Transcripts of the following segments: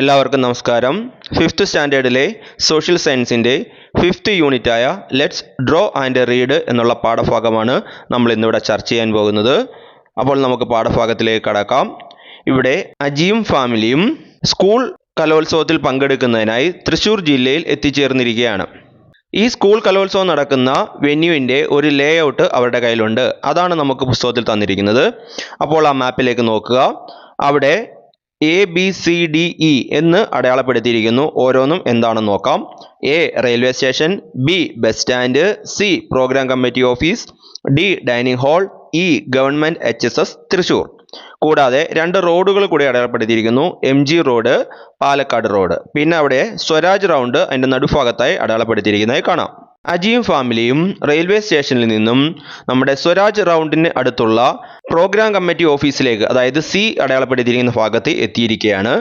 എല്ലാവർക്കും നമസ്കാരം. 5th സ്റ്റാൻഡേർഡിലെ social സയൻസിൻ്റെ 5th യൂണിറ്റായ ലെറ്റ്സ് ഡ്രോ ആൻഡ് റീഡ് എന്നുള്ള പാഠഭാഗമാണ് നമ്മൾ ഇന്നിവിടെ ചർച്ച ചെയ്യാൻ പോകുന്നത്. അപ്പോൾ നമുക്ക് പാഠഭാഗത്തിലേക്ക് കടക്കാം. ഇവിടെ അജിയും ഫാമിലിയും സ്കൂൾ കലോത്സവത്തിൽ പങ്കെടുക്കുന്നതിനായി തൃശ്ശൂർ ജില്ലയിൽ എത്തിച്ചേർന്നിരിക്കുകയാണ്. ഈ സ്കൂൾ കലോത്സവം നടക്കുന്ന വെന്യൂവിൻ്റെ ഒരു ലേ ഔട്ട് അവരുടെ കയ്യിലുണ്ട്. അതാണ് നമുക്ക് പുസ്തകത്തിൽ തന്നിരിക്കുന്നത്. അപ്പോൾ ആ മാപ്പിലേക്ക് നോക്കുക. അവിടെ ABCDE എന്ന് അടയാളപ്പെടുത്തിയിരിക്കുന്നു. ഓരോന്നും എന്താണെന്ന് നോക്കാം. A railway station, B bus stand, C programme committee office, D dining hall, E government HSS Thrissur. കൂടാതെ 2 റോഡുകൾ കൂടി അടയാളപ്പെടുത്തിയിരിക്കുന്നു. MG road, Palakkad road. പിന്നെ അവിടെ സ്വരാജ് റൗണ്ട് അതിൻ്റെ നടുഭാഗത്തായി അടയാളപ്പെടുത്തിയിരിക്കുന്നതായി കാണാം. അജിയും ഫാമിലിയും റെയിൽവേ സ്റ്റേഷനിൽ നിന്നും നമ്മുടെ സ്വരാജ് റൗണ്ടിന് അടുത്തുള്ള പ്രോഗ്രാം കമ്മിറ്റി ഓഫീസിലേക്ക്, അതായത് C അടയാളപ്പെടുത്തിയിരിക്കുന്ന ഭാഗത്ത് എത്തിയിരിക്കുകയാണ്.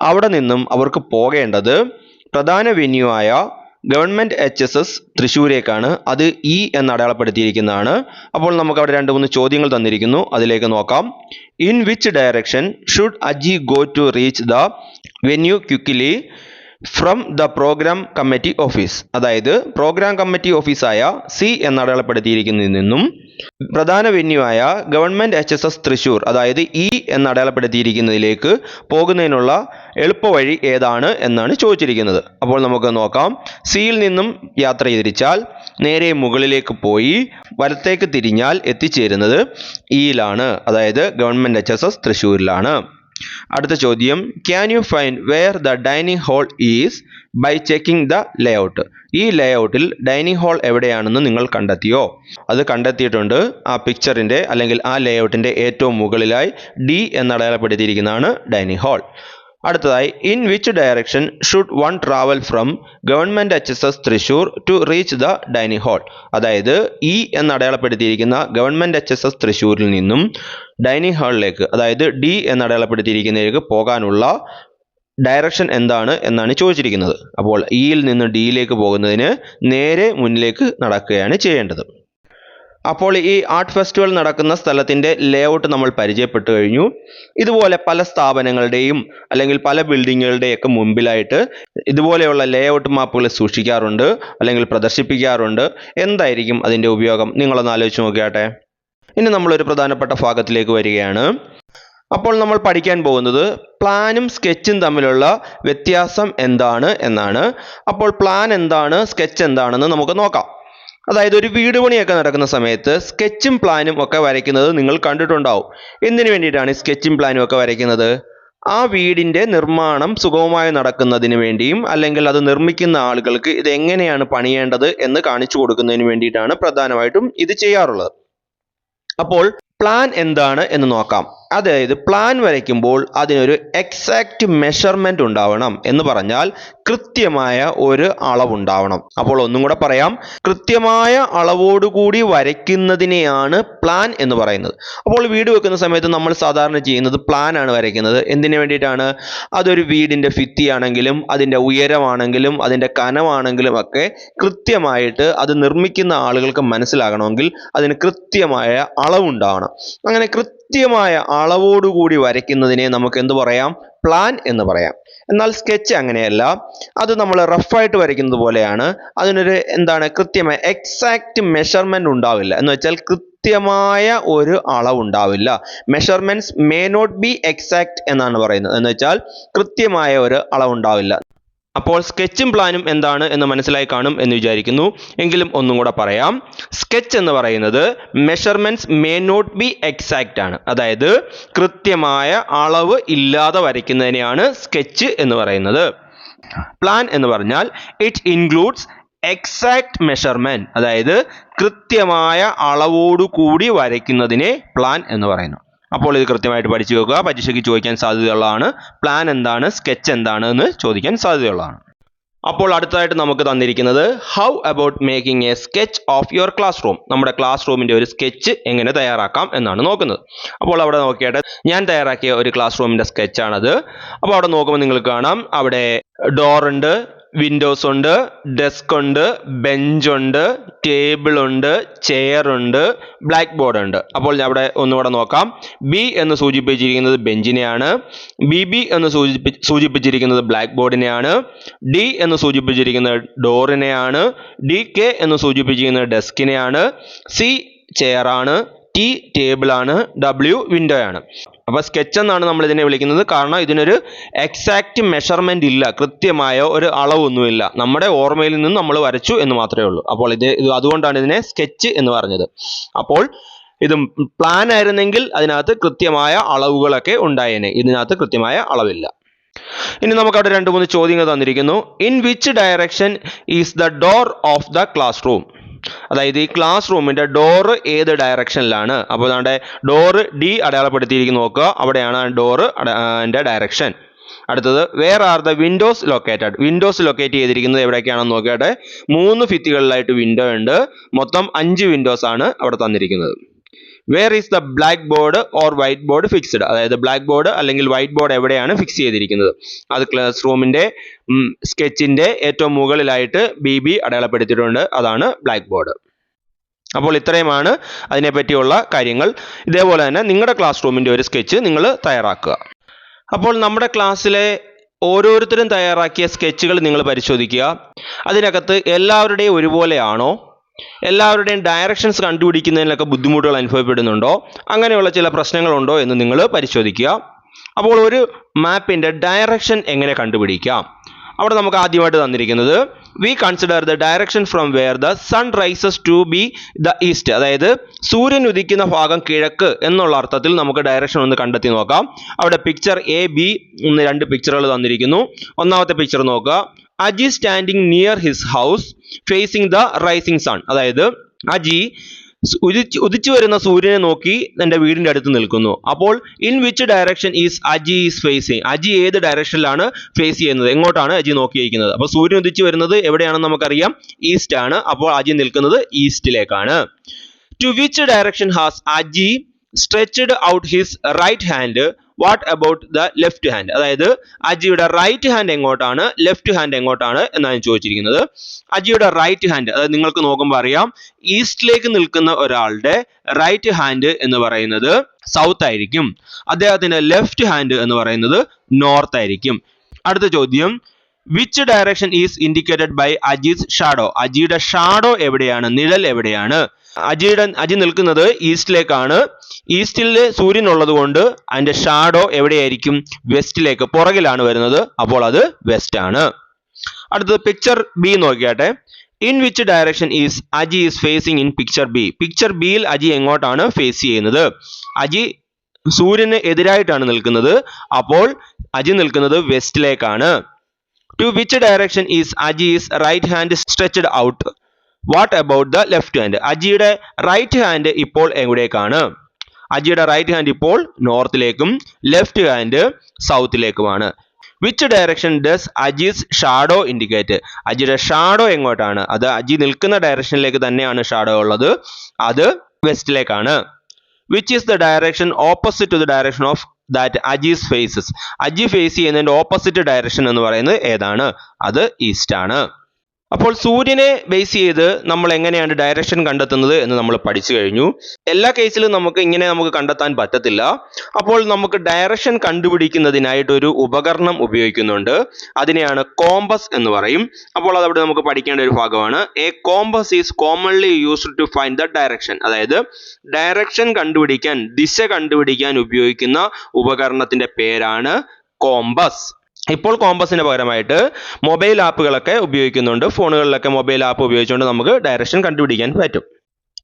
അവിടെ നിന്നും അവർക്ക് പോകേണ്ടത് പ്രധാന വെന്യൂ ആയ ഗവൺമെൻറ് HSS തൃശ്ശൂരേക്കാണ്. അത് E എന്ന് അടയാളപ്പെടുത്തിയിരിക്കുന്നതാണ്. അപ്പോൾ നമുക്ക് അവിടെ 2-3 ചോദ്യങ്ങൾ തന്നിരിക്കുന്നു. അതിലേക്ക് നോക്കാം. In which direction should Aji go to reach the venue quickly from the programme committee office? അതായത് പ്രോഗ്രാം കമ്മിറ്റി ഓഫീസായ C എന്ന് അടയാളപ്പെടുത്തിയിരിക്കുന്നതിൽ നിന്നും പ്രധാന വെന്യൂ ആയ ഗവൺമെൻറ് HSS തൃശ്ശൂർ, അതായത് E എന്ന് അടയാളപ്പെടുത്തിയിരിക്കുന്നതിലേക്ക് പോകുന്നതിനുള്ള എളുപ്പവഴി ഏതാണ് എന്നാണ് ചോദിച്ചിരിക്കുന്നത്. അപ്പോൾ നമുക്ക് നോക്കാം. സിയിൽ നിന്നും യാത്ര തിരിച്ചാൽ നേരെ മുകളിലേക്ക് പോയി വലത്തേക്ക് തിരിഞ്ഞാൽ എത്തിച്ചേരുന്നത് ഇയിലാണ്, അതായത് ഗവൺമെൻറ് HSS തൃശ്ശൂരിലാണ്. അടുത്ത ചോദ്യം, can you find where the dining hall is by checking the layout? ഈ ലേഔട്ടിൽ ഡൈനിങ് ഹാൾ എവിടെയാണെന്ന് നിങ്ങൾ കണ്ടെത്തിയോ? അത് കണ്ടെത്തിയിട്ടുണ്ട്. ആ പിക്ചറിൻ്റെ അല്ലെങ്കിൽ ആ ലേഔട്ടിൻ്റെ ഏറ്റവും മുകളിലായി D എന്ന് അടയാളപ്പെടുത്തിയിരിക്കുന്നതാണ് ഡൈനിങ് ഹാൾ. അടുത്തതായി, in which direction should one travel from government HSS Thrissur to reach the dining hall? അതായത് E എന്ന് അടയാളപ്പെടുത്തിയിരിക്കുന്ന ഗവൺമെൻറ് HSS തൃശ്ശൂരിൽ നിന്നും ഡൈനിങ് ഹാളിലേക്ക്, അതായത് D എന്ന് അടയാളപ്പെടുത്തിയിരിക്കുന്നതിലേക്ക് പോകാനുള്ള ഡയറക്ഷൻ എന്താണ് എന്നാണ് ചോദിച്ചിരിക്കുന്നത്. അപ്പോൾ ഇയിൽ നിന്ന് ഡിയിലേക്ക് പോകുന്നതിന് നേരെ മുന്നിലേക്ക് നടക്കുകയാണ് ചെയ്യേണ്ടത്. അപ്പോൾ ഈ ആർട്ട് ഫെസ്റ്റിവൽ നടക്കുന്ന സ്ഥലത്തിൻ്റെ ലേഔട്ട് നമ്മൾ പരിചയപ്പെട്ടു കഴിഞ്ഞു. ഇതുപോലെ പല സ്ഥാപനങ്ങളുടെയും അല്ലെങ്കിൽ പല ബിൽഡിങ്ങുകളുടെയൊക്കെ മുമ്പിലായിട്ട് ഇതുപോലെയുള്ള ലേഔട്ട് മാപ്പുകൾ സൂക്ഷിക്കാറുണ്ട് അല്ലെങ്കിൽ പ്രദർശിപ്പിക്കാറുണ്ട്. എന്തായിരിക്കും അതിൻ്റെ ഉപയോഗം? നിങ്ങളൊന്ന് ആലോചിച്ച് നോക്കിയാട്ടെ. ഇനി നമ്മളൊരു പ്രധാനപ്പെട്ട ഭാഗത്തിലേക്ക് വരികയാണ്. അപ്പോൾ നമ്മൾ പഠിക്കാൻ പോകുന്നത് പ്ലാനും സ്കെച്ചും തമ്മിലുള്ള വ്യത്യാസം എന്താണ് എന്നാണ്. അപ്പോൾ പ്ലാൻ എന്താണ്, സ്കെച്ച് എന്താണെന്ന് നമുക്ക് നോക്കാം. അതായത് ഒരു വീട് പണിയൊക്കെ നടക്കുന്ന സമയത്ത് സ്കെച്ചും പ്ലാനും ഒക്കെ വരയ്ക്കുന്നത് നിങ്ങൾ കണ്ടിട്ടുണ്ടാവും. എന്തിനു വേണ്ടിയിട്ടാണ് ഈ സ്കെച്ചും പ്ലാനും ഒക്കെ വരയ്ക്കുന്നത്? ആ വീടിൻ്റെ നിർമ്മാണം സുഗമമായി നടക്കുന്നതിന് വേണ്ടിയും അല്ലെങ്കിൽ അത് നിർമ്മിക്കുന്ന ആളുകൾക്ക് ഇത് എങ്ങനെയാണ് പണിയേണ്ടത് എന്ന് കാണിച്ചു കൊടുക്കുന്നതിന് വേണ്ടിയിട്ടാണ് പ്രധാനമായിട്ടും ഇത് ചെയ്യാറുള്ളത്. അപ്പോൾ പ്ലാൻ എന്താണ് എന്ന് നോക്കാം. അതായത് പ്ലാൻ വരയ്ക്കുമ്പോൾ അതിനൊരു എക്സാക്റ്റ് മെഷർമെന്റ് ഉണ്ടാവണം. എന്ന് പറഞ്ഞാൽ കൃത്യമായ ഒരു അളവുണ്ടാവണം. അപ്പോൾ ഒന്നും കൂടെ പറയാം, കൃത്യമായ അളവോടുകൂടി വരയ്ക്കുന്നതിനെയാണ് പ്ലാൻ എന്ന് പറയുന്നത്. അപ്പോൾ വീട് വെക്കുന്ന സമയത്ത് നമ്മൾ സാധാരണ ചെയ്യുന്നത് പ്ലാൻ ആണ് വരയ്ക്കുന്നത്. എന്തിനു വേണ്ടിയിട്ടാണ്? അതൊരു വീടിൻ്റെ ഭിത്തിയാണെങ്കിലും അതിൻ്റെ ഉയരമാണെങ്കിലും അതിൻ്റെ കനമാണെങ്കിലും ഒക്കെ കൃത്യമായിട്ട് അത് നിർമ്മിക്കുന്ന ആളുകൾക്ക് മനസ്സിലാകണമെങ്കിൽ അതിന് കൃത്യമായ അളവുണ്ടാവണം. അങ്ങനെ കൃത്യമായ അളവോടുകൂടി വരയ്ക്കുന്നതിനെ നമുക്ക് എന്ത് പറയാം? പ്ലാൻ എന്ന് പറയാം. എന്നാൽ സ്കെച്ച് അങ്ങനെയല്ല. അത് നമ്മൾ റഫായിട്ട് വരയ്ക്കുന്നത് പോലെയാണ്. അതിനൊരു കൃത്യമായ എക്സാക്റ്റ് മെഷർമെന്റ് ഉണ്ടാവില്ല. എന്ന് വെച്ചാൽ കൃത്യമായ ഒരു അളവുണ്ടാവില്ല. Measurements may not be exact എന്നാണ് പറയുന്നത്. എന്ന് വെച്ചാൽ കൃത്യമായ ഒരു അളവുണ്ടാവില്ല. അപ്പോൾ സ്കെച്ചും പ്ലാനും എന്താണ് എന്ന് മനസ്സിലായി കാണും എന്ന് വിചാരിക്കുന്നു. എങ്കിലും ഒന്നും കൂടെ പറയാം. സ്കെച്ച് എന്ന് പറയുന്നത് measurements may not be exact ആണ്. അതായത് കൃത്യമായ അളവ് ഇല്ലാതെ വരയ്ക്കുന്നതിനെയാണ് സ്കെച്ച് എന്ന് പറയുന്നത്. പ്ലാൻ എന്ന് പറഞ്ഞാൽ ഇറ്റ് ഇൻക്ലൂഡ്സ് എക്സാക്റ്റ് മെഷർമെന്റ്, അതായത് കൃത്യമായ അളവോടുകൂടി വരയ്ക്കുന്നതിനെ പ്ലാൻ എന്ന് പറയുന്നു. അപ്പോൾ ഇത് കൃത്യമായിട്ട് പഠിച്ചു വെക്കുക. പരീക്ഷയ്ക്ക് ചോദിക്കാൻ സാധ്യതയുള്ളതാണ്. പ്ലാൻ എന്താണ്, സ്കെച്ച് എന്താണ് എന്ന് ചോദിക്കാൻ സാധ്യതയുള്ളതാണ്. അപ്പോൾ അടുത്തതായിട്ട് നമുക്ക് തന്നിരിക്കുന്നത് how about making A sketch of your class room? നമ്മുടെ ക്ലാസ് റൂമിൻ്റെ ഒരു സ്കെച്ച് എങ്ങനെ തയ്യാറാക്കാം എന്നാണ് നോക്കുന്നത്. അപ്പോൾ അവിടെ നോക്കിയിട്ട് ഞാൻ തയ്യാറാക്കിയ ഒരു ക്ലാസ് റൂമിൻ്റെ സ്കെച്ചാണത്. അപ്പോൾ അവിടെ നോക്കുമ്പോൾ നിങ്ങൾക്ക് കാണാം അവിടെ ഡോറുണ്ട്, വിൻഡോസ് ഉണ്ട്, ഡെസ്ക് ഉണ്ട്, ബെഞ്ച് ഉണ്ട്, ടേബിൾ ഉണ്ട്, ചെയർ ഉണ്ട്, ബ്ലാക്ക് ബോർഡ് ഉണ്ട്. അപ്പോൾ അവിടെ ഒന്നുകൂടെ നോക്കാം. ബി എന്ന് സൂചിപ്പിച്ചിരിക്കുന്നത് ബെഞ്ചിനെയാണ്, ബി എന്ന് സൂചിപ്പിച്ചിരിക്കുന്നത് ബ്ലാക്ക് ബോർഡിനെയാണ്, ഡി എന്ന് സൂചിപ്പിച്ചിരിക്കുന്നത് ഡോറിനെയാണ്, DK എന്ന് സൂചിപ്പിച്ചിരിക്കുന്നത് ഡെസ്കിനെയാണ്, സി ചെയറാണ്, T ടേബിൾ ആണ്, W വിൻഡോ ആണ്. അപ്പോൾ സ്കെച്ച് എന്നാണ് നമ്മൾ ഇതിനെ വിളിക്കുന്നത്. കാരണം ഇതിനൊരു എക്സാക്റ്റ് മെഷർമെന്റ് ഇല്ല, കൃത്യമായ ഒരു അളവൊന്നുമില്ല. നമ്മുടെ ഓർമ്മയിൽ നിന്ന് നമ്മൾ വരച്ചു എന്ന് മാത്രമേ ഉള്ളൂ. അപ്പോൾ ഇത് അതുകൊണ്ടാണ് ഇതിനെ സ്കെച്ച് എന്ന് പറഞ്ഞത്. അപ്പോൾ ഇത് പ്ലാൻ ആയിരുന്നെങ്കിൽ അതിനകത്ത് കൃത്യമായ അളവുകളൊക്കെ ഉണ്ടായേനെ. ഇതിനകത്ത് കൃത്യമായ അളവില്ല. ഇനി നമുക്ക് അവിടെ 2-3 ചോദ്യങ്ങൾ തന്നിരിക്കുന്നു. In which direction is the door of the class room? അതായത് ഈ ക്ലാസ് റൂമിന്റെ ഡോറ് ഏത് ഡയറക്ഷനിലാണ്? അപ്പോൾ നമ്മുടെ ഡോറ് D അടയാളപ്പെടുത്തിയിരിക്കുന്നു, നോക്കുക. അവിടെയാണ് ഡോറ് ഡയറക്ഷൻ. അടുത്തത് where are the windows located? Windows locate ചെയ്തിരിക്കുന്നത് എവിടേക്കാണെന്ന് നോക്കിയാട്ടെ. 3 ഭിത്തികളിലായിട്ട് വിൻഡോ ഉണ്ട്. മൊത്തം 5 വിൻഡോസ് ആണ് അവിടെ തന്നിരിക്കുന്നത്. Where is the black board or white board fixed? അതായത് ബ്ലാക്ക് ബോർഡ് അല്ലെങ്കിൽ വൈറ്റ് ബോർഡ് എവിടെയാണ് ഫിക്സ് ചെയ്തിരിക്കുന്നത്? അത് ക്ലാസ് റൂമിന്റെ സ്കെച്ചിന്റെ ഏറ്റവും മുകളിലായിട്ട് BB അടയാളപ്പെടുത്തിയിട്ടുണ്ട്. അതാണ് ബ്ലാക്ക് ബോർഡ്. അപ്പോൾ ഇത്രയുമാണ് അതിനെപ്പറ്റിയുള്ള കാര്യങ്ങൾ. ഇതേപോലെ തന്നെ നിങ്ങളുടെ ക്ലാസ് റൂമിന്റെ ഒരു സ്കെച്ച് നിങ്ങൾ തയ്യാറാക്കുക. അപ്പോൾ നമ്മുടെ ക്ലാസ്സിലെ ഓരോരുത്തരും തയ്യാറാക്കിയ സ്കെച്ചുകൾ നിങ്ങൾ പരിശോധിക്കുക. അതിനകത്ത് എല്ലാവരുടെയും ഒരുപോലെയാണോ? എല്ലാവരുടെയും ഡയറക്ഷൻസ് കണ്ടുപിടിക്കുന്നതിനൊക്കെ ബുദ്ധിമുട്ടുകൾ അനുഭവപ്പെടുന്നുണ്ടോ? അങ്ങനെയുള്ള ചില പ്രശ്നങ്ങളുണ്ടോ എന്ന് നിങ്ങൾ പരിശോധിക്കുക. അപ്പോൾ ഒരു മാപ്പിന്റെ ഡയറക്ഷൻ എങ്ങനെ കണ്ടുപിടിക്കാം? അവിടെ നമുക്ക് ആദ്യമായിട്ട് തന്നിരിക്കുന്നത് we consider the direction from where the sun rises to be the east. അതായത് സൂര്യൻ ഉദിക്കുന്ന ഭാഗം കിഴക്ക് എന്നുള്ള അർത്ഥത്തിൽ നമുക്ക് ഡയറക്ഷൻ ഒന്ന് കണ്ടെത്തി നോക്കാം. അവിടെ പിക്ചർ AB 2 പിക്ചറുകൾ തന്നിരിക്കുന്നു. ഒന്നാമത്തെ പിക്ചർ നോക്കുക. Aji standing near his house facing the rising sun. അതായത് അജി ഉദിച്ചു വരുന്ന സൂര്യനെ നോക്കി തന്റെ വീടിന്റെ അടുത്ത് നിൽക്കുന്നു. അപ്പോൾ in which direction is Aji is facing? Aji ഏത് ഡയറക്ഷനിലാണ് ഫേസ് ചെയ്യുന്നത്? എങ്ങോട്ടാണ് അജി നോക്കിയിരിക്കുന്നത്? അപ്പോൾ സൂര്യൻ ഉദിച്ചു വരുന്നത് എവിടെയാണെന്ന് നമുക്കറിയാം, ഈസ്റ്റ് ആണ്. അപ്പോൾ അജി നിൽക്കുന്നത് ഈസ്റ്റിലേക്കാണ്. To which direction has Aji stretched out his right hand? What about the left hand? അതായത് അജിയുടെ റൈറ്റ് ഹാൻഡ് എങ്ങോട്ടാണ്, ലെഫ്റ്റ് ഹാൻഡ് എങ്ങോട്ടാണ് എന്നാണ് ചോദിച്ചിരിക്കുന്നത്. അജിയുടെ റൈറ്റ് ഹാൻഡ്, അതായത് നിങ്ങൾക്ക് നോക്കുമ്പോൾ അറിയാം, ഈസ്റ്റിലേക്ക് നിൽക്കുന്ന ഒരാളുടെ റൈറ്റ് ഹാൻഡ് എന്ന് പറയുന്നത് സൗത്ത് ആയിരിക്കും. അദ്ദേഹത്തിന്റെ ലെഫ്റ്റ് ഹാൻഡ് എന്ന് പറയുന്നത് നോർത്ത് ആയിരിക്കും. അടുത്ത ചോദ്യം, which direction is indicated by Aji's shadow? അജിയുടെ ഷാഡോ എവിടെയാണ്, നിഴൽ എവിടെയാണ്? അജി നിൽക്കുന്നത് ഈസ്റ്റിലേക്കാണ്. ഈസ്റ്റിൽ സൂര്യൻ ഉള്ളത് കൊണ്ട് അതിന്റെ ഷാഡോ എവിടെയായിരിക്കും? വെസ്റ്റിലേക്ക്, പുറകിലാണ് വരുന്നത്. അപ്പോൾ അത് വെസ്റ്റ് ആണ്. അടുത്തത് പിക്ചർ B നോക്കിയാട്ടെ. In which direction is Aji is facing in picture B? Picture Bയിൽ അജി എങ്ങോട്ടാണ് ഫേസ് ചെയ്യുന്നത്? അജി സൂര്യന് എതിരായിട്ടാണ് നിൽക്കുന്നത്. അപ്പോൾ അജി നിൽക്കുന്നത് വെസ്റ്റിലേക്കാണ്. To which direction is Aji is right hand stretched out? What about the left hand? അജിയുടെ റൈറ്റ് ഹാൻഡ് ഇപ്പോൾ എവിടേക്കാണ്? അജിയുടെ റൈറ്റ് ഹാൻഡ് ഇപ്പോൾ നോർത്തിലേക്കും ലെഫ്റ്റ് ഹാൻഡ് സൗത്തിലേക്കുമാണ്. Which direction does Aji's shadow indicate? അജിയുടെ ഷാഡോ എങ്ങോട്ടാണ്? അത് അജി നിൽക്കുന്ന ഡയറക്ഷനിലേക്ക് തന്നെയാണ് ഷാഡോ ഉള്ളത്. അത് വെസ്റ്റിലേക്കാണ്. Which is the direction opposite to the direction of that Aji's faces? Aji face ചെയ്യുന്നതിന്റെ ഓപ്പോസിറ്റ് ഡയറക്ഷൻ എന്ന് പറയുന്നത് ഏതാണ്? അത് ഈസ്റ്റ് ആണ്. അപ്പോൾ സൂര്യനെ ബേസ് ചെയ്ത് നമ്മൾ എങ്ങനെയാണ് ഡയറക്ഷൻ കണ്ടെത്തുന്നത് എന്ന് നമ്മൾ പഠിച്ചു കഴിഞ്ഞു. എല്ലാ കേസിലും നമുക്ക് കണ്ടെത്താൻ പറ്റത്തില്ല. അപ്പോൾ നമുക്ക് ഡയറക്ഷൻ കണ്ടുപിടിക്കുന്നതിനായിട്ട് ഒരു ഉപകരണം ഉപയോഗിക്കുന്നുണ്ട്. അതിനെയാണ് കോമ്പസ് എന്ന് പറയും. അപ്പോൾ അതവിടെ നമുക്ക് പഠിക്കേണ്ട ഒരു ഭാഗമാണ്. A compass is commonly used to find the direction. അതായത് ഡയറക്ഷൻ കണ്ടുപിടിക്കാൻ, ദിശ കണ്ടുപിടിക്കാൻ ഉപയോഗിക്കുന്ന ഉപകരണത്തിന്റെ പേരാണ് കോമ്പസ്. ഇപ്പോൾ കോമ്പസിന് പകരമായിട്ട് മൊബൈൽ ആപ്പുകളൊക്കെ ഉപയോഗിക്കുന്നുണ്ട്. ഫോണുകളിലൊക്കെ മൊബൈൽ ആപ്പ് ഉപയോഗിച്ചുകൊണ്ട് നമുക്ക് ഡയറക്ഷൻ കണ്ടുപിടിക്കാൻ പറ്റും.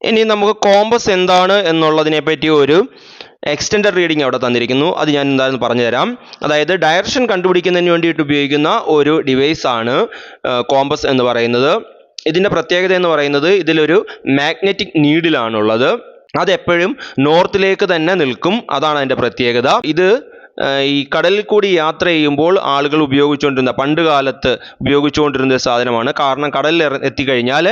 ഇനി നമുക്ക് കോമ്പസ് എന്താണ് എന്നുള്ളതിനെ പറ്റി ഒരു എക്സ്റ്റൻഡഡ് റീഡിംഗ് അവിടെ തന്നിരിക്കുന്നു. അത് ഞാൻ എന്താണെന്ന് പറഞ്ഞു തരാം. അതായത് ഡയറക്ഷൻ കണ്ടുപിടിക്കുന്നതിന് വേണ്ടിയിട്ട് ഉപയോഗിക്കുന്ന ഒരു ഡിവൈസ് ആണ് കോമ്പസ് എന്ന് പറയുന്നത്. ഇതിന്റെ പ്രത്യേകത എന്ന് പറയുന്നത് ഇതിലൊരു മാഗ്നറ്റിക് നീഡിലാണുള്ളത്. അതെപ്പോഴും നോർത്തിലേക്ക് തന്നെ നിൽക്കും. അതാണ് അതിന്റെ പ്രത്യേകത. ഇത് ഈ കടലിൽ കൂടി യാത്ര ചെയ്യുമ്പോൾ ആളുകൾ പണ്ട് കാലത്ത് ഉപയോഗിച്ചുകൊണ്ടിരുന്ന സാധനമാണ്. കാരണം കടലിൽ എത്തിക്കഴിഞ്ഞാൽ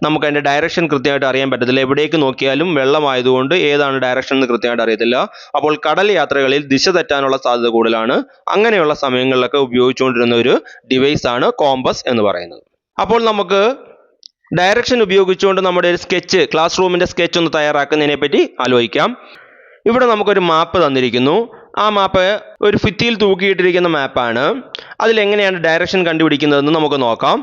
നമുക്ക് അതിൻ്റെ ഡയറക്ഷൻ കൃത്യമായിട്ട് അറിയാൻ പറ്റത്തില്ല. എവിടേക്ക് നോക്കിയാലും വെള്ളമായതുകൊണ്ട് ഏതാണ് ഡയറക്ഷൻ എന്ന് കൃത്യമായിട്ട് അറിയത്തില്ല. അപ്പോൾ കടൽ യാത്രകളിൽ ദിശ തെറ്റാനുള്ള സാധ്യത കൂടുതലാണ്. അങ്ങനെയുള്ള സമയങ്ങളിലൊക്കെ ഉപയോഗിച്ചുകൊണ്ടിരുന്ന ഒരു ഡിവൈസാണ് കോമ്പസ് എന്ന് പറയുന്നത്. അപ്പോൾ നമുക്ക് ഡയറക്ഷൻ ഉപയോഗിച്ചുകൊണ്ട് നമ്മുടെ ഒരു സ്കെച്ച്, ക്ലാസ് റൂമിൻ്റെ സ്കെച്ച് ഒന്ന് തയ്യാറാക്കുന്നതിനെ പറ്റി ആലോചിക്കാം. ഇവിടെ നമുക്കൊരു മാപ്പ് തന്നിരിക്കുന്നു. ആ മാപ്പ് ഒരു ഭിത്തിയിൽ തൂക്കിയിട്ടിരിക്കുന്ന മാപ്പാണ്. അതിലെങ്ങനെയാണ് ഡയറക്ഷൻ കണ്ടുപിടിക്കുന്നതെന്ന് നമുക്ക് നോക്കാം.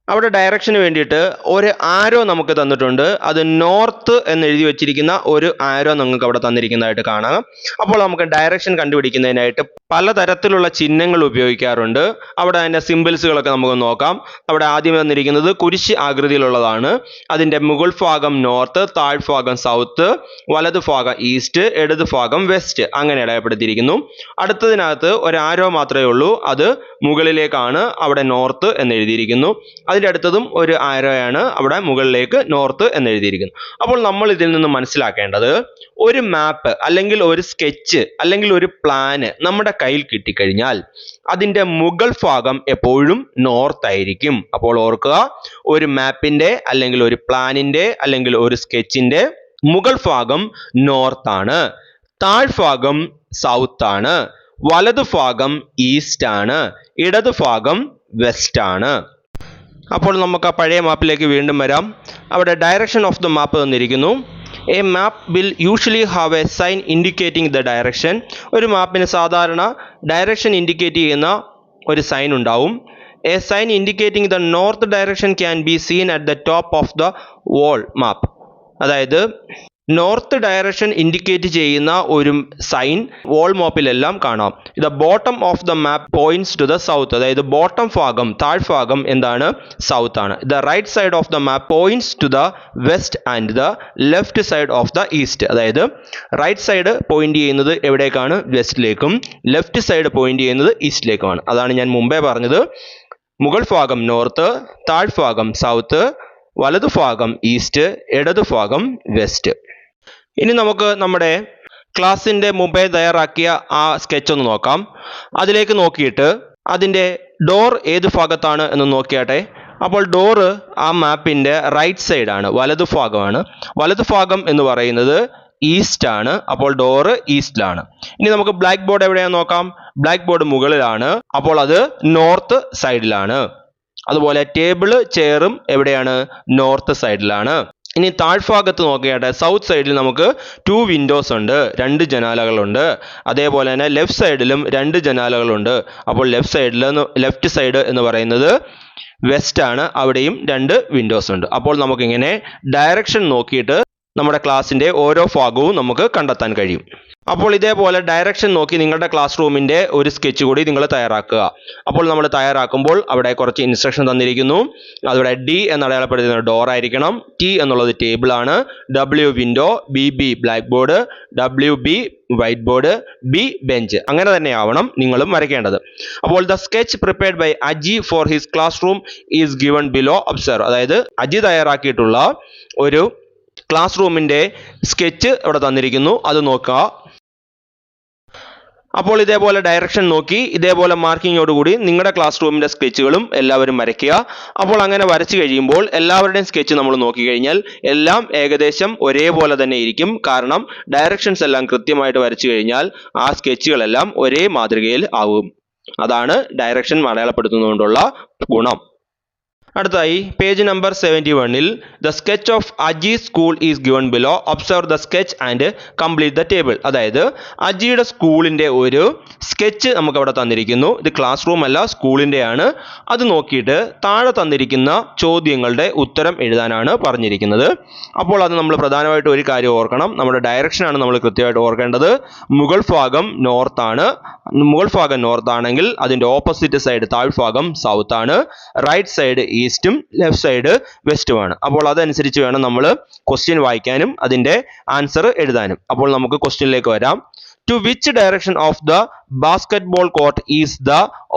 അവിടെ ഡയറക്ഷന് വേണ്ടിയിട്ട് ഒരു ആരോ നമുക്ക് തന്നിട്ടുണ്ട്. അത് നോർത്ത് എന്ന് എഴുതി വെച്ചിരിക്കുന്ന ഒരു ആരോ നിങ്ങൾക്ക് അവിടെ തന്നിരിക്കുന്നതായിട്ട് കാണാം. അപ്പോൾ നമുക്ക് ഡയറക്ഷൻ കണ്ടുപിടിക്കുന്നതിനായിട്ട് പലതരത്തിലുള്ള ചിഹ്നങ്ങൾ ഉപയോഗിക്കാറുണ്ട്. അവിടെ അതിൻ്റെ സിമ്പിൾസുകളൊക്കെ നമുക്ക് നോക്കാം. അവിടെ ആദ്യം തന്നിരിക്കുന്നത് കുരിശ് ആകൃതിയിലുള്ളതാണ്. അതിൻ്റെ മുകൾ ഭാഗം നോർത്ത്, താഴ്ഭാഗം സൗത്ത്, വലതു ഭാഗം ഈസ്റ്റ്, ഇടതു ഭാഗം വെസ്റ്റ്, അങ്ങനെ ഇടയപ്പെടുത്തിയിരിക്കുന്നു. അടുത്തതിനകത്ത് ഒരു ആരോ മാത്രമേ ഉള്ളൂ. അത് മുകളിലേക്കാണ്. അവിടെ നോർത്ത് എന്ന് എഴുതിയിരിക്കുന്നു. അതിൻ്റെ അടുത്തതും ഒരു ആരോയാണ്. അവിടെ മുകളിലേക്ക് നോർത്ത് എന്ന് എഴുതിയിരിക്കുന്നു. അപ്പോൾ നമ്മൾ ഇതിൽ നിന്ന് മനസ്സിലാക്കേണ്ടത്, ഒരു മാപ്പ് അല്ലെങ്കിൽ ഒരു സ്കെച്ച് അല്ലെങ്കിൽ ഒരു പ്ലാന് നമ്മുടെ കയ്യിൽ കിട്ടിക്കഴിഞ്ഞാൽ അതിൻ്റെ മുകൾ ഭാഗം എപ്പോഴും നോർത്ത് ആയിരിക്കും. അപ്പോൾ ഓർക്കുക, ഒരു മാപ്പിൻ്റെ അല്ലെങ്കിൽ ഒരു പ്ലാനിൻ്റെ അല്ലെങ്കിൽ ഒരു സ്കെച്ചിൻ്റെ മുകൾ ഭാഗം നോർത്താണ്, താഴ്ഭാഗം സൗത്ത് ആണ്, വലതു ഭാഗം ഈസ്റ്റ് ആണ്, ഇടതു ഭാഗം വെസ്റ്റ് ആണ്. അപ്പോൾ നമുക്ക് ആ പഴയ മാപ്പിലേക്ക് വീണ്ടും വരാം. അവിടെ ഡയറക്ഷൻ ഓഫ് ദ മാപ്പ് തന്നിരിക്കുന്നു. A map will usually have a sign indicating the direction. ഒരു മാപ്പിന് സാധാരണ ഡയറക്ഷൻ ഇൻഡിക്കേറ്റ് ചെയ്യുന്ന ഒരു സൈൻ ഉണ്ടാവും. A sign indicating the north direction can be seen at the top of the whole map. അതായത് north direction indicate ചെയ്യുന്ന ഒരു sign വോൾ മാപ്പിലെല്ലാം കാണാം. The bottom of the map points to the south. അതായത് ബോട്ടം ഭാഗം, താഴ്ഭാഗം എന്താണ്? സൗത്ത് ആണ്. The right side of the map points to the west and the left side of the east. അതായത് റൈറ്റ് സൈഡ് പോയിന്റ് ചെയ്യുന്നത് എവിടേക്കാണ്? വെസ്റ്റിലേക്കും, left side point ചെയ്യുന്നത് ഈസ്റ്റിലേക്കുമാണ്. അതാണ് ഞാൻ മുമ്പേ പറഞ്ഞത്. മുകൾ ഭാഗം നോർത്ത്, താഴ്ഭാഗം സൗത്ത്, വലതു ഭാഗം ഈസ്റ്റ്, ഇടതു ഭാഗം വെസ്റ്റ്. ഇനി നമുക്ക് നമ്മുടെ ക്ലാസ്സിൻ്റെ മുമ്പേ തയ്യാറാക്കിയ ആ സ്കെച്ച് ഒന്ന് നോക്കാം. അതിലേക്ക് നോക്കിയിട്ട് അതിൻ്റെ ഡോർ ഏത് ഭാഗത്താണ് എന്ന് നോക്കിയാട്ടെ. അപ്പോൾ ഡോറ് ആ മാപ്പിൻ്റെ റൈറ്റ് സൈഡാണ്, വലതു ഭാഗമാണ്. വലതു ഭാഗം എന്ന് പറയുന്നത് ഈസ്റ്റ് ആണ്. അപ്പോൾ ഡോറ് ഈസ്റ്റിലാണ്. ഇനി നമുക്ക് ബ്ലാക്ക് ബോർഡ് എവിടെയാണെന്ന് നോക്കാം. ബ്ലാക്ക് ബോർഡ് മുകളിലാണ്. അപ്പോൾ അത് നോർത്ത് സൈഡിലാണ്. അതുപോലെ ടേബിള്, ചെയറും എവിടെയാണ്? നോർത്ത് സൈഡിലാണ്. ഇനി താഴ്ഭാഗത്ത് നോക്കിയാട്ടെ, സൗത്ത് സൈഡിൽ നമുക്ക് 2 വിൻഡോസ് ഉണ്ട്, 2 ജനാലകളുണ്ട്. അതേപോലെ തന്നെ ലെഫ്റ്റ് സൈഡിലും 2 ജനാലകളുണ്ട്. അപ്പോൾ ലെഫ്റ്റ് സൈഡ് എന്ന് പറയുന്നത് വെസ്റ്റ് ആണ്. അവിടെയും 2 വിൻഡോസ് ഉണ്ട്. അപ്പോൾ നമുക്കിങ്ങനെ ഡയറക്ഷൻ നോക്കിയിട്ട് നമ്മുടെ ക്ലാസ്സിൻ്റെ ഓരോ ഭാഗവും നമുക്ക് കണ്ടെത്താൻ കഴിയും. അപ്പോൾ ഇതേപോലെ ഡയറക്ഷൻ നോക്കി നിങ്ങളുടെ ക്ലാസ് റൂമിൻ്റെ ഒരു സ്കെച്ച് കൂടി നിങ്ങൾ തയ്യാറാക്കുക. അപ്പോൾ നമ്മൾ തയ്യാറാക്കുമ്പോൾ അവിടെ കുറച്ച് ഇൻസ്ട്രക്ഷൻ തന്നിരിക്കുന്നു. അവിടെ ഡി എന്ന് അടയാളപ്പെടുത്തുന്ന ഡോർ ആയിരിക്കണം, ടി എന്നുള്ളത് ടേബിൾ ആണ്, W window, B black board, WB white board, B bench. അങ്ങനെ തന്നെയാവണം നിങ്ങളും വരയ്ക്കേണ്ടത്. അപ്പോൾ the sketch prepared by Aji for his class room is given below. Observe. അതായത് അജി തയ്യാറാക്കിയിട്ടുള്ള ഒരു ക്ലാസ് റൂമിൻ്റെ സ്കെച്ച് ഇവിടെ തന്നിരിക്കുന്നു. അത് നോക്കുക. അപ്പോൾ ഇതേപോലെ ഡയറക്ഷൻ നോക്കി ഇതേപോലെ മാർക്കിങ്ങോടുകൂടി നിങ്ങളുടെ ക്ലാസ് റൂമിൻ്റെ സ്കെച്ചുകളും എല്ലാവരും വരയ്ക്കുക. അപ്പോൾ അങ്ങനെ വരച്ചു കഴിയുമ്പോൾ എല്ലാവരുടെയും സ്കെച്ച് നമ്മൾ നോക്കിക്കഴിഞ്ഞാൽ എല്ലാം ഏകദേശം ഒരേപോലെ തന്നെ ഇരിക്കും. കാരണം ഡയറക്ഷൻസ് എല്ലാം കൃത്യമായിട്ട് വരച്ചു കഴിഞ്ഞാൽ ആ സ്കെച്ചുകളെല്ലാം ഒരേ മാതൃകയിൽ ആവും. അതാണ് ഡയറക്ഷൻ അടയാളപ്പെടുത്തുന്നതുകൊണ്ടുള്ള ഗുണം. അടുത്തായി പേജ് നമ്പർ 71-ൽ the sketch of Aji school is given below. Observe the sketch and complete the table. അതായത് അജിയുടെ സ്കൂളിൻ്റെ ഒരു സ്കെച്ച് നമുക്ക് അവിടെ തന്നിരിക്കുന്നു. ഇത് ക്ലാസ് റൂം അല്ല, സ്കൂളിൻ്റെയാണ്. അത് നോക്കിയിട്ട് താഴെ തന്നിരിക്കുന്ന ചോദ്യങ്ങളുടെ ഉത്തരം എഴുതാനാണ് പറഞ്ഞിരിക്കുന്നത്. അപ്പോൾ അത് നമ്മൾ പ്രധാനമായിട്ട് ഒരു കാര്യം ഓർക്കണം. നമ്മുടെ ഡയറക്ഷനാണ് നമ്മൾ കൃത്യമായിട്ട് ഓർക്കേണ്ടത്. മുകൾ ഭാഗം നോർത്താണ്. മുകൾ ഭാഗം നോർത്ത് ആണെങ്കിൽ അതിൻ്റെ ഓപ്പോസിറ്റ് സൈഡ് താഴ്ഭാഗം സൗത്ത് ആണ്. റൈറ്റ് സൈഡ് ഈസ്റ്റും ലെഫ്റ്റ് സൈഡ് വെസ്റ്റുമാണ്. അപ്പോൾ അതനുസരിച്ച് വേണം നമ്മൾ ക്വസ്റ്റ്യൻ വായിക്കാനും അതിൻ്റെ ആൻസർ എഴുതാനും. അപ്പോൾ നമുക്ക് ക്വസ്റ്റ്യനിലേക്ക് വരാം. To which direction of the basketball court is the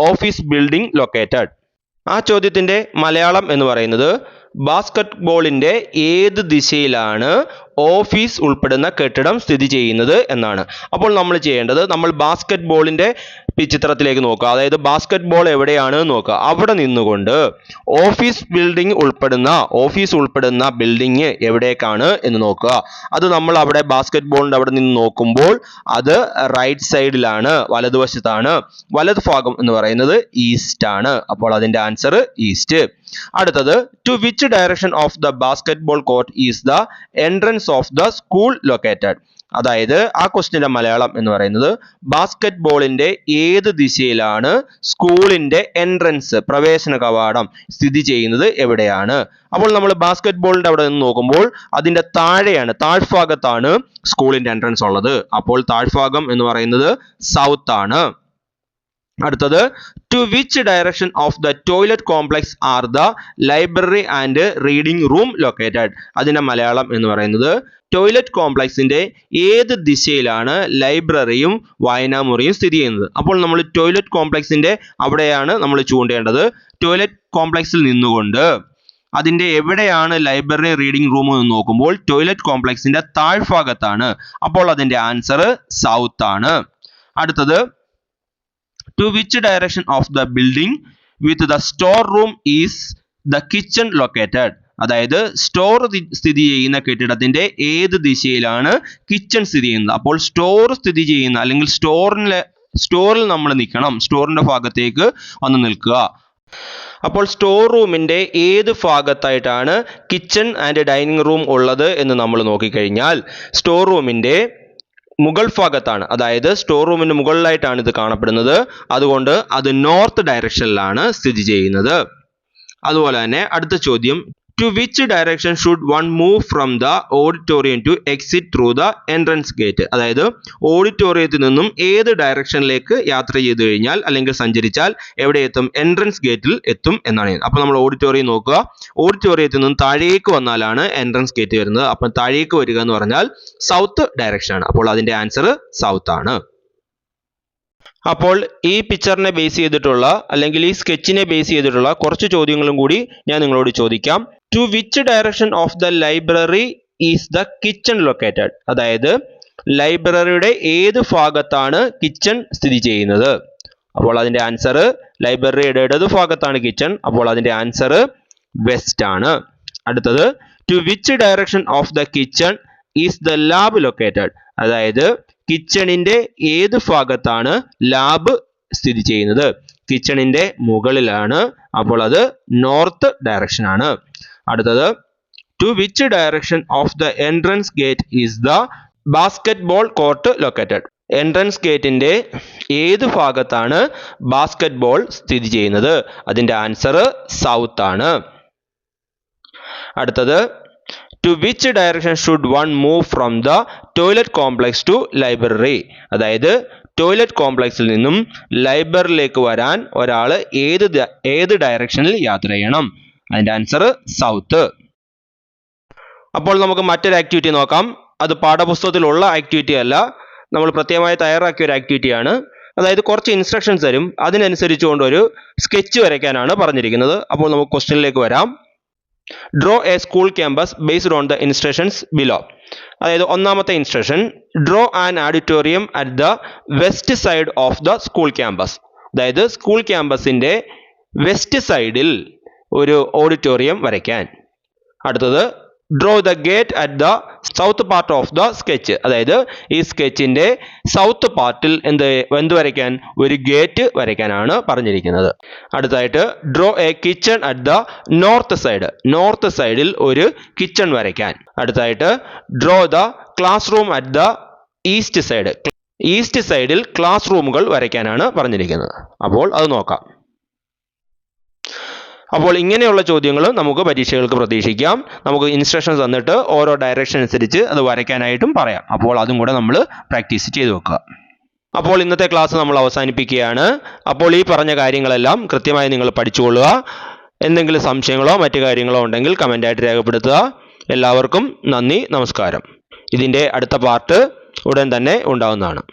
office building located? ആ ചോദ്യത്തിൻ്റെ മലയാളം എന്ന് പറയുന്നത് ബാസ്കറ്റ് ബോളിൻ്റെ ഏത് ദിശയിലാണ് ഓഫീസ് ഉൾപ്പെടുന്ന കെട്ടിടം സ്ഥിതി ചെയ്യുന്നത് എന്നാണ്. അപ്പോൾ നമ്മൾ ചെയ്യേണ്ടത്, നമ്മൾ ബാസ്കറ്റ് ബോളിന്റെ ചിത്രത്തിലേക്ക് നോക്കുക. അതായത് ബാസ്കറ്റ് ബോൾ എവിടെയാണ് നോക്കുക. അവിടെ നിന്നുകൊണ്ട് ഓഫീസ് ഉൾപ്പെടുന്ന ബിൽഡിംഗ് എവിടേക്കാണ് എന്ന് നോക്കുക. അത് നമ്മൾ അവിടെ ബാസ്കറ്റ് ബോളിന്റെ അവിടെ നിന്ന് നോക്കുമ്പോൾ അത് റൈറ്റ് സൈഡിലാണ്, വലതുവശത്താണ്. വലതു ഭാഗം എന്ന് പറയുന്നത് ഈസ്റ്റ് ആണ്. അപ്പോൾ അതിന്റെ ആൻസർ ഈസ്റ്റ്. അടുത്തത്, to which direction of the basket ball court is the entrance of the school located? അതായത് ആ ക്വസ്റ്റിന്റെ മലയാളം എന്ന് പറയുന്നത്, ബാസ്കറ്റ് ബോളിന്റെ ഏത് ദിശയിലാണ് സ്കൂളിന്റെ എൻട്രൻസ്, പ്രവേശന കവാടം സ്ഥിതി ചെയ്യുന്നത് എവിടെയാണ്? അപ്പോൾ നമ്മൾ ബാസ്കറ്റ് ബോളിന്റെ അവിടെ നിന്ന് നോക്കുമ്പോൾ അതിന്റെ താഴ്ഭാഗത്താണ് സ്കൂളിന്റെ എൻട്രൻസ് ഉള്ളത്. അപ്പോൾ താഴ്ഭാഗം എന്ന് പറയുന്നത് സൗത്ത് ആണ്. അടുത്തത്, to which direction of the toilet complex are the library and reading room located? അതിന്റെ മലയാളം എന്ന് പറയുന്നത്, ടോയ്ലറ്റ് കോംപ്ലക്സിന്റെ ഏത് ദിശയിലാണ് ലൈബ്രറിയും വായനാമുറിയും സ്ഥിതി ചെയ്യുന്നത്? അപ്പോൾ നമ്മൾ ടോയ്ലറ്റ് കോംപ്ലക്സിന്റെ അവിടെയാണ് നമ്മൾ ചൂണ്ടേണ്ടത്. ടോയ്ലറ്റ് കോംപ്ലക്സിൽ നിന്നുകൊണ്ട് അതിന്റെ എവിടെയാണ് ലൈബ്രറി റീഡിംഗ് റൂം എന്ന് നോക്കുമ്പോൾ ടോയ്ലറ്റ് കോംപ്ലക്സിന്റെ താഴ്ഭാഗത്താണ്. അപ്പോൾ അതിന്റെ ആൻസർ സൗത്ത് ആണ്. അടുത്തത്, to which direction of the building with the store room is the kitchen located? അതായത് സ്റ്റോർ സ്ഥിതി ചെയ്യുന്ന കെട്ടിടത്തിന്റെ ഏത് ദിശയിലാണ് കിച്ചൺ സ്ഥിതി ചെയ്യുന്നത്? അപ്പോൾ സ്റ്റോർ സ്ഥിതി ചെയ്യുന്ന അല്ലെങ്കിൽ സ്റ്റോറിൽ നമ്മൾ നിൽക്കണം. സ്റ്റോറിന്റെ ഭാഗത്തേക്ക് വന്ന് നിൽക്കുക. അപ്പോൾ സ്റ്റോർ റൂമിന്റെ ഏത് ഭാഗത്തായിട്ടാണ് കിച്ചൺ ആൻഡ് ഡൈനിങ് റൂം ഉള്ളത് എന്ന് നമ്മൾ നോക്കിക്കഴിഞ്ഞാൽ സ്റ്റോർ റൂമിന്റെ മുകൾ ഭാഗത്താണ്. അതായത് സ്റ്റോർ റൂമിന്റെ മുകളിലായിട്ടാണ് ഇത് കാണപ്പെടുന്നത്. അതുകൊണ്ട് അത് നോർത്ത് ഡയറക്ഷനിലാണ് സ്ഥിതി ചെയ്യുന്നത്. അതുപോലെ തന്നെ അടുത്ത ചോദ്യം, to which direction should one move from the auditorium to exit through the entrance gate? അതായത് ഓഡിറ്റോറിയത്തിൽ നിന്നും ഏത് ഡയറക്ഷനിലേക്ക് യാത്ര ചെയ്തു കഴിഞ്ഞാൽ അല്ലെങ്കിൽ സഞ്ചരിച്ചാൽ എവിടെ എത്തും? എൻട്രൻസ് ഗേറ്റിൽ എത്തും എന്നാണ്. അപ്പോൾ നമ്മൾ ഓഡിറ്റോറിയം നോക്കുക. ഓഡിറ്റോറിയത്തിൽ നിന്നും താഴേക്ക് വന്നാലാണ് എൻട്രൻസ് ഗേറ്റ് വരുന്നത്. അപ്പോൾ താഴേക്ക് വരിക എന്ന് പറഞ്ഞാൽ സൗത്ത് ഡയറക്ഷൻ ആണ്. അപ്പോൾ അതിന്റെ ആൻസർ സൗത്ത് ആണ്. അപ്പോൾ ഈ പിക്ചറിനെ ബേസ് ചെയ്തിട്ടുള്ള അല്ലെങ്കിൽ ഈ സ്കെച്ചിനെ ബേസ് ചെയ്തിട്ടുള്ള കുറച്ച് ചോദ്യങ്ങളും കൂടി ഞാൻ നിങ്ങളോട് ചോദിക്കാം. To which direction of the library is the kitchen located? അതായത് ലൈബ്രറിയുടെ ഏത് ഭാഗത്താണ് കിച്ചൺ സ്ഥിതി ചെയ്യുന്നത്? അപ്പോൾ അതിന്റെ ആൻസർ, ലൈബ്രറിയുടെ ഇടത് ഭാഗത്താണ് കിച്ചൺ. അപ്പോൾ അതിന്റെ ആൻസർ വെസ്റ്റ് ആണ്. അടുത്തത്, to which direction of the kitchen is the lab located? അതായത് കിച്ചണിന്റെ ഏത് ഭാഗത്താണ് ലാബ് സ്ഥിതി ചെയ്യുന്നത്? കിച്ചണിന്റെ മുകളിലാണ്. അപ്പോൾ അത് നോർത്ത് ഡയറക്ഷൻ ആണ്. അടുത്തത്, to which direction of the entrance gate is the basket ball court located? Entrance ഗേറ്റിന്റെ ഏത് ഭാഗത്താണ് ബാസ്കറ്റ് ബോൾ സ്ഥിതി ചെയ്യുന്നത്? അതിന്റെ ആൻസർ സൗത്ത് ആണ്. അടുത്തത്, to which direction should one move from the toilet complex to library? അതായത് ടോയ്ലറ്റ് കോംപ്ലക്സിൽ നിന്നും ലൈബ്രറിയിലേക്ക് വരാൻ ഒരാൾ ഏത് ഡയറക്ഷനിൽ യാത്ര ചെയ്യണം? അതിന്റെ ആൻസർ സൗത്ത്. അപ്പോൾ നമുക്ക് മറ്റൊരു ആക്ടിവിറ്റി നോക്കാം. അത് പാഠപുസ്തകത്തിലുള്ള ആക്ടിവിറ്റി അല്ല, നമ്മൾ പ്രത്യേകമായി തയ്യാറാക്കിയ ഒരു ആക്ടിവിറ്റിയാണ്. അതായത് കുറച്ച് ഇൻസ്ട്രക്ഷൻസ് തരും, അതിനനുസരിച്ചുകൊണ്ട് ഒരു സ്കെച്ച് വരയ്ക്കാനാണ് പറഞ്ഞിരിക്കുന്നത്. അപ്പോൾ നമുക്ക് ക്വസ്റ്റ്യനിലേക്ക് വരാം. Draw A school campus based on the instructions below. അതായത് ഒന്നാമത്തെ instruction, draw an auditorium at the west side of the school campus. അതായത് സ്കൂൾ ക്യാമ്പസിന്റെ വെസ്റ്റ് സൈഡിൽ ഒരു ഓഡിറ്റോറിയം വരയ്ക്കാൻ. അടുത്തത്, draw the gate at the south part of the sketch. അതായത് ഈ സ്കെച്ചിന്റെ south പാർട്ടിൽ എന്ത് വരയ്ക്കാൻ? ഒരു ഗേറ്റ് വരയ്ക്കാനാണ് പറഞ്ഞിരിക്കുന്നത്. അടുത്തായിട്ട്, draw A kitchen at the north side. North സൈഡിൽ ഒരു കിച്ചൺ വരയ്ക്കാൻ. അടുത്തായിട്ട്, draw the class room at the east side. East സൈഡിൽ ക്ലാസ് റൂമുകൾ വരയ്ക്കാനാണ് പറഞ്ഞിരിക്കുന്നത്. അപ്പോൾ അത് നോക്കാം. അപ്പോൾ ഇങ്ങനെയുള്ള ചോദ്യങ്ങൾ നമുക്ക് പരീക്ഷകൾക്ക് പ്രതീക്ഷിക്കാം. നമുക്ക് ഇൻസ്ട്രക്ഷൻസ് തന്നിട്ട് ഓരോ ഡയറക്ഷൻ അനുസരിച്ച് അത് വരയ്ക്കാനായിട്ടും പറയാം. അപ്പോൾ അതും കൂടെ നമ്മൾ പ്രാക്ടീസ് ചെയ്ത് വെക്കുക. അപ്പോൾ ഇന്നത്തെ ക്ലാസ് നമ്മൾ അവസാനിപ്പിക്കുകയാണ്. അപ്പോൾ ഈ പറഞ്ഞ കാര്യങ്ങളെല്ലാം കൃത്യമായി നിങ്ങൾ പഠിച്ചുകൊള്ളുക. എന്തെങ്കിലും സംശയങ്ങളോ മറ്റു കാര്യങ്ങളോ ഉണ്ടെങ്കിൽ കമൻ്റായിട്ട് രേഖപ്പെടുത്തുക. എല്ലാവർക്കും നന്ദി, നമസ്കാരം. ഇതിൻ്റെ അടുത്ത പാർട്ട് ഉടൻ തന്നെ ഉണ്ടാവുന്നതാണ്.